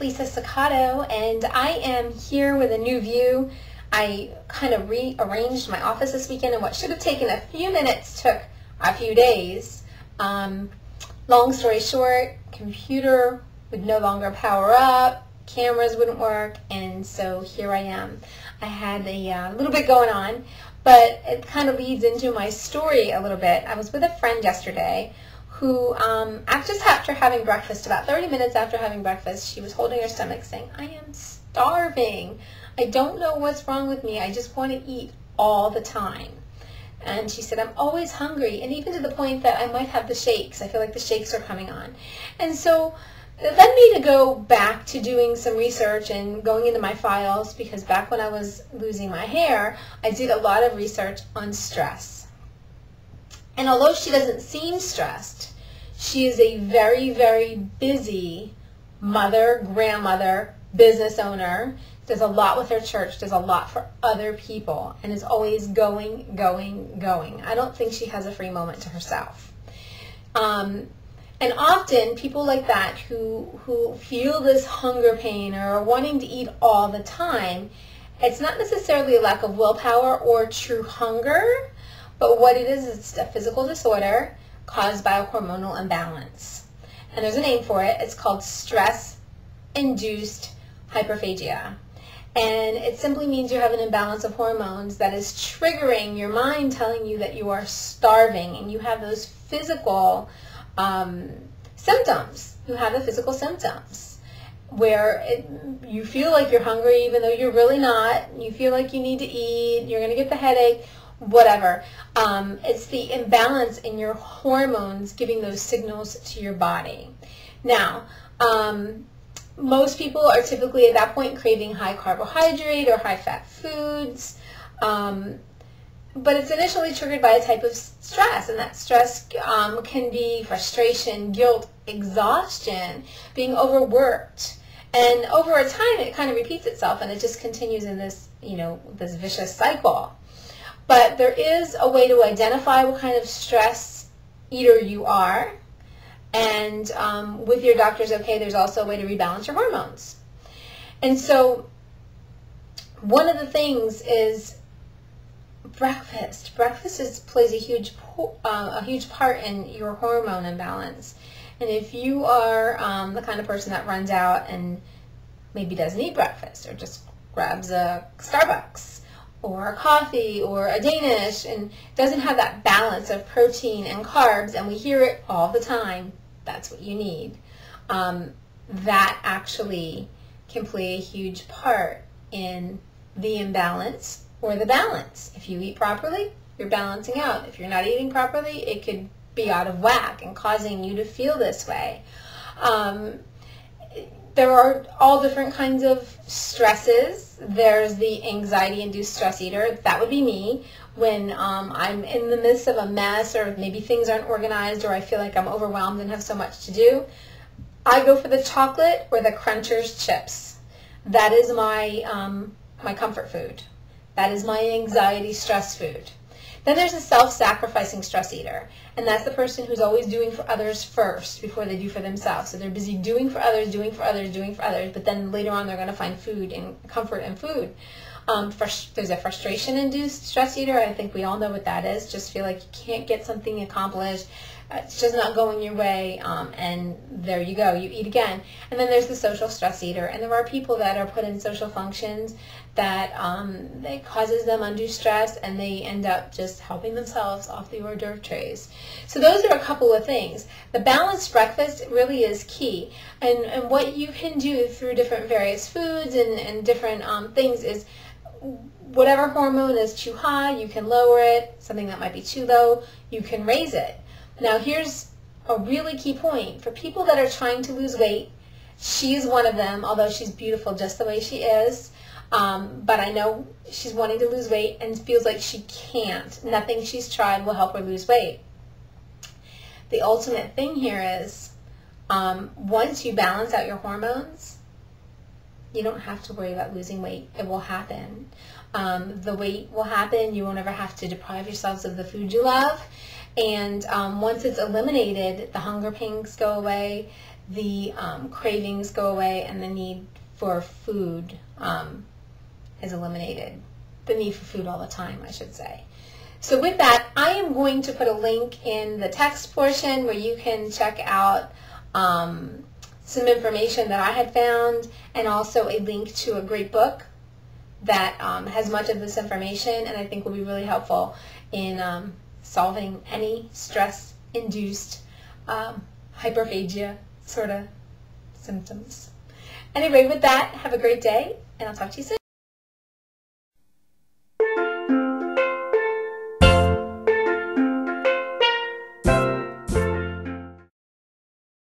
Lisa Staccato, and I am here with a new view. I kind of rearranged my office this weekend, and what should have taken a few minutes took a few days. Long story short, computer would no longer power up, cameras wouldn't work, and so here I am. I had a little bit going on, but it kind of leads into my story a little bit. I was with a friend yesterday who, just after having breakfast, about 30 minutes after having breakfast, she was holding her stomach saying, "I am starving. I don't know what's wrong with me. I just want to eat all the time." And she said, "I'm always hungry," and even to the point that I might have the shakes. I feel like the shakes are coming on. And so it led me to go back to doing some research and going into my files, because back when I was losing my hair, I did a lot of research on stress. And although she doesn't seem stressed, she is a very, very busy mother, grandmother, business owner, does a lot with her church, does a lot for other people, and is always going, going, going. I don't think she has a free moment to herself. And often people like that who feel this hunger pain or are wanting to eat all the time, it's not necessarily a lack of willpower or true hunger, but what it is, it's a physical disorder caused by a hormonal imbalance. And there's a name for it. It's called stress-induced hyperphagia. And it simply means you have an imbalance of hormones that is triggering your mind, telling you that you are starving, and you have those physical symptoms. You have the physical symptoms where you feel like you're hungry even though you're really not. You feel like you need to eat. You're going to get the headache. Whatever. It's the imbalance in your hormones giving those signals to your body. Now, most people are typically at that point craving high carbohydrate or high fat foods, but it's initially triggered by a type of stress, and that stress can be frustration, guilt, exhaustion, being overworked. And over a time it kind of repeats itself, and it just continues in this, this vicious cycle. But there is a way to identify what kind of stress eater you are, and with your doctor's okay, there's also a way to rebalance your hormones. And so one of the things is breakfast. Breakfast plays a huge part in your hormone imbalance. And if you are the kind of person that runs out and maybe doesn't eat breakfast, or just grabs a Starbucks or a coffee or a Danish and doesn't have that balance of protein and carbs, and we hear it all the time, that's what you need, that actually can play a huge part in the imbalance or the balance. If you eat properly, you're balancing out. If you're not eating properly, it could be out of whack and causing you to feel this way. There are all different kinds of stresses. There's the anxiety-induced stress eater. That would be me when I'm in the midst of a mess, or maybe things aren't organized, or I feel like I'm overwhelmed and have so much to do. I go for the chocolate or the Crunchers chips. That is my my comfort food. That is my anxiety stress food. Then there's a self-sacrificing stress eater, and that's the person who's always doing for others first before they do for themselves. So they're busy doing for others, doing for others, doing for others, but then later on they're going to find food and comfort in food. There's a frustration-induced stress eater. I think we all know what that is. Just feel like you can't get something accomplished. It's just not going your way, and there you go. You eat again. And then there's the social stress eater, and there are people that are put in social functions that it causes them undue stress, and they end up just helping themselves off the hors d'oeuvre trays. So those are a couple of things. The balanced breakfast really is key, and what you can do through different various foods and different things is, whatever hormone is too high, you can lower it. Something that might be too low, you can raise it. Now here's a really key point. For people that are trying to lose weight, she's one of them, although she's beautiful just the way she is. But I know she's wanting to lose weight and feels like she can't. Nothing she's tried will help her lose weight. The ultimate thing here is, once you balance out your hormones, you don't have to worry about losing weight. It will happen. The weight will happen. You won't ever have to deprive yourselves of the food you love. And once it's eliminated, the hunger pains go away, the cravings go away, and the need for food is eliminated. The need for food all the time, I should say. So with that, I am going to put a link in the text portion where you can check out some information that I had found, and also a link to a great book that has much of this information, and I think will be really helpful in solving any stress-induced hyperphagia sort of symptoms. Anyway, with that, have a great day, and I'll talk to you soon.